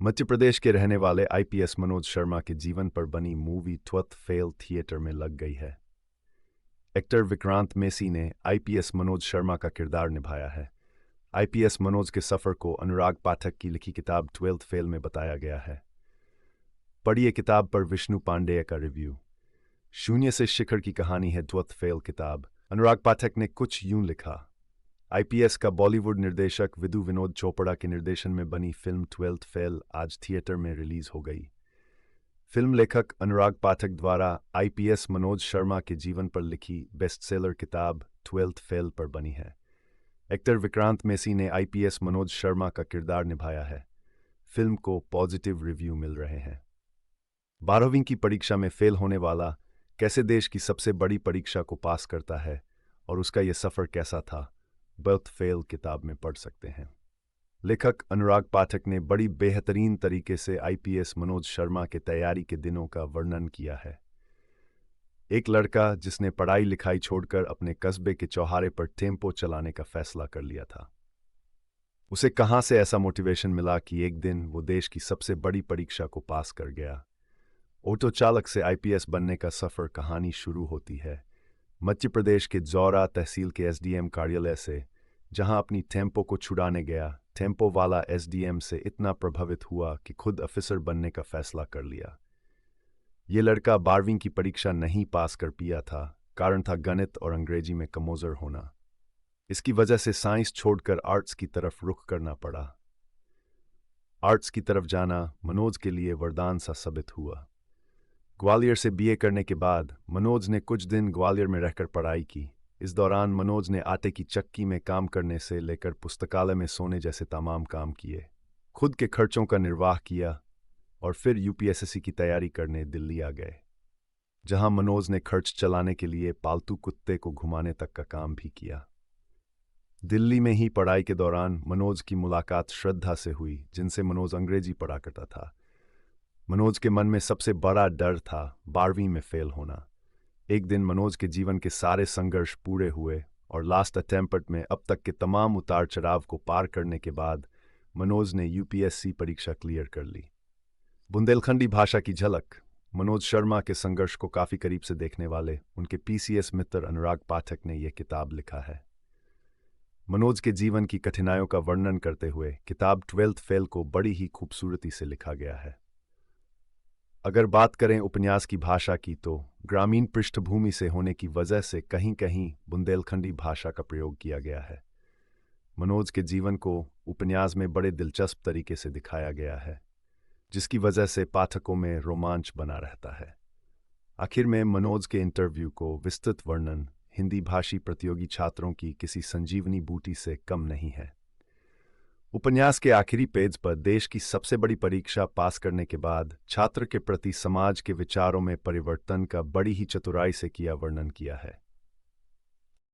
मध्य प्रदेश के रहने वाले आईपीएस मनोज शर्मा के जीवन पर बनी मूवी ट्वेल्थ फेल थिएटर में लग गई है। एक्टर विक्रांत मेसी ने आईपीएस मनोज शर्मा का किरदार निभाया है। आईपीएस मनोज के सफर को अनुराग पाठक की लिखी किताब ट्वेल्थ फेल में बताया गया है। पढ़िए किताब पर विष्णु पांडेय का रिव्यू। शून्य से शिखर की कहानी है ट्वेल्थ फेल किताब। अनुराग पाठक ने कुछ यूं लिखा। आईपीएस का बॉलीवुड निर्देशक विदु विनोद चोपड़ा के निर्देशन में बनी फिल्म ट्वेल्थ फेल आज थिएटर में रिलीज हो गई। फिल्म लेखक अनुराग पाठक द्वारा आईपीएस मनोज शर्मा के जीवन पर लिखी बेस्टसेलर किताब ट्वेल्थ फेल पर बनी है। एक्टर विक्रांत मेसी ने आईपीएस मनोज शर्मा का किरदार निभाया है। फिल्म को पॉजिटिव रिव्यू मिल रहे हैं। 12वीं की परीक्षा में फेल होने वाला कैसे देश की सबसे बड़ी परीक्षा को पास करता है और उसका यह सफर कैसा था, ट्वेल्थ फेल किताब में पढ़ सकते हैं। लेखक अनुराग पाठक ने बड़ी बेहतरीन तरीके से आईपीएस मनोज शर्मा के तैयारी के दिनों का वर्णन किया है। एक लड़का जिसने पढ़ाई लिखाई छोड़कर अपने कस्बे के चौराहे पर टेम्पो चलाने का फैसला कर लिया था। उसे कहां से ऐसा मोटिवेशन मिला कि एक दिन वो देश की सबसे बड़ी परीक्षा को पास कर गया। ऑटो चालक से आईपीएस बनने का सफर कहानी शुरू होती है मध्य प्रदेश के जौरा तहसील के एसडीएम कार्यालय से, जहां अपनी टेम्पो को छुड़ाने गया। टेम्पो वाला एसडीएम से इतना प्रभावित हुआ कि खुद अफसर बनने का फैसला कर लिया। ये लड़का 12वीं की परीक्षा नहीं पास कर पिया था। कारण था गणित और अंग्रेजी में कमजोर होना। इसकी वजह से साइंस छोड़कर आर्ट्स की तरफ रुख करना पड़ा। आर्ट्स की तरफ जाना मनोज के लिए वरदान सा साबित हुआ। ग्वालियर से बीए करने के बाद मनोज ने कुछ दिन ग्वालियर में रहकर पढ़ाई की। इस दौरान मनोज ने आटे की चक्की में काम करने से लेकर पुस्तकालय में सोने जैसे तमाम काम किए। खुद के खर्चों का निर्वाह किया और फिर यूपीएससी की तैयारी करने दिल्ली आ गए, जहां मनोज ने खर्च चलाने के लिए पालतू कुत्ते को घुमाने तक का काम भी किया। दिल्ली में ही पढ़ाई के दौरान मनोज की मुलाकात श्रद्धा से हुई, जिनसे मनोज अंग्रेजी पढ़ा करता था। मनोज के मन में सबसे बड़ा डर था 12वीं में फेल होना। एक दिन मनोज के जीवन के सारे संघर्ष पूरे हुए और लास्ट अटेम्प्ट में अब तक के तमाम उतार चढ़ाव को पार करने के बाद मनोज ने यूपीएससी परीक्षा क्लियर कर ली। बुंदेलखंडी भाषा की झलक। मनोज शर्मा के संघर्ष को काफी करीब से देखने वाले उनके पीसीएस मित्र अनुराग पाठक ने यह किताब लिखा है। मनोज के जीवन की कठिनाइयों का वर्णन करते हुए किताब ट्वेल्थ फेल को बड़ी ही खूबसूरती से लिखा गया है। अगर बात करें उपन्यास की भाषा की, तो ग्रामीण पृष्ठभूमि से होने की वजह से कहीं कहीं बुंदेलखंडी भाषा का प्रयोग किया गया है। मनोज के जीवन को उपन्यास में बड़े दिलचस्प तरीके से दिखाया गया है, जिसकी वजह से पाठकों में रोमांच बना रहता है। आखिर में मनोज के इंटरव्यू को विस्तृत वर्णन हिंदी भाषी प्रतियोगी छात्रों की किसी संजीवनी बूटी से कम नहीं है। उपन्यास के आखिरी पेज पर देश की सबसे बड़ी परीक्षा पास करने के बाद छात्र के प्रति समाज के विचारों में परिवर्तन का बड़ी ही चतुराई से किया वर्णन किया है।